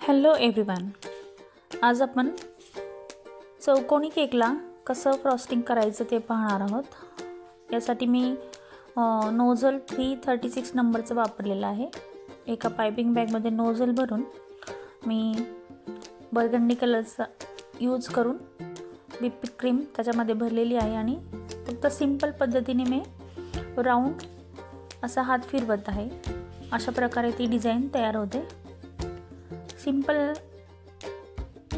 Hello everyone, आज आपण चौकोनी केकला कसं फ्रॉस्टिंग करायचं ते पाहणार आहोत। यासाठी मी नोझल 336 नंबरचं वापरलेलं आहे। एका पायपिंग बॅगमध्ये नोझल भरून मी बर्गंडी कलरचा यूज करून व्हिप क्रीम त्याच्यामध्ये भरलेली आहे आणि फक्त सिंपल पद्धतीने मी राऊंड असा हात फिरवत आहे। अशा प्रकारे ती डिझाईन तयार होते। सिंपल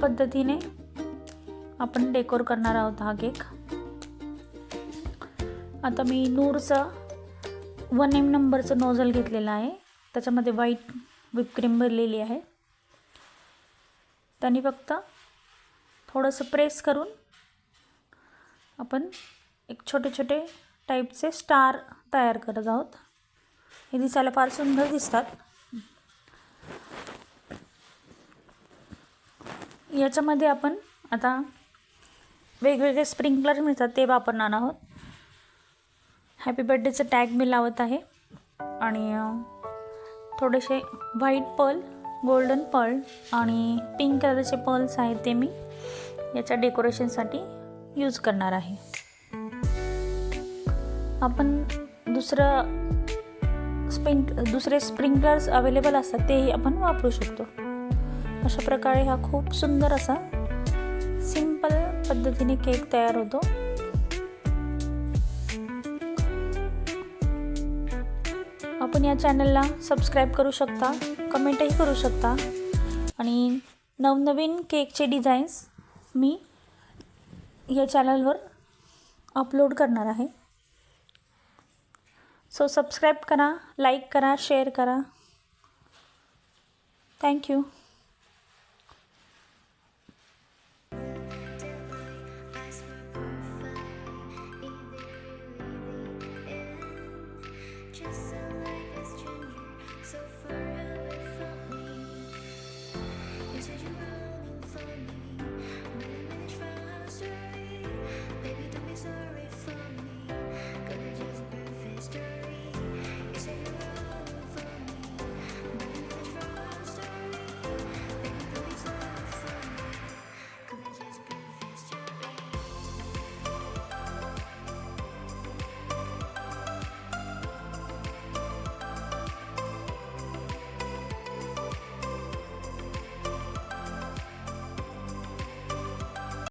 पद्धतीने आपण डेकोर करणार आहोत हा केक। आता मी नूरचं 1M नंबरचं नोझल घेतलेलं आहे, त्याच्यामध्ये व्हाईट व्हिप क्रीम भरलेली आहे। त्याने फक्त थोडंसं प्रेस करून आपण एक छोटे छोटे टाईपचे स्टार तयार करत आहोत। हे दिसायला फार सुंदर दिसतात। याच्यामध्ये आपण आता वेगवेगळे स्प्रिंकलर मिळतात ते वापरणार आहोत। हॅपी बर्थडेचं टॅग मी लावत आहे आणि थोडेसे व्हाईट पर्ल, गोल्डन पर्ल आणि पिंक कलरचे पर्ल्स आहेत ते मी याच्या डेकोरेशनसाठी यूज करणार आहे। आपण दुसरे स्प्रिंकलर्स अवेलेबल असतात तेही आपण वापरू शकतो। अशा प्रकारे हा खूप सुंदर असा सिंपल पद्धतीने केक तयार होतो। आपण या चॅनलला सबस्क्राईब करू शकता, कमेंटही करू शकता आणि नवनवीन केकचे डिझाईन्स मी या चॅनलवर अपलोड करणार आहे। सो सबस्क्राईब करा, लाईक करा, शेअर करा। थँक्यू।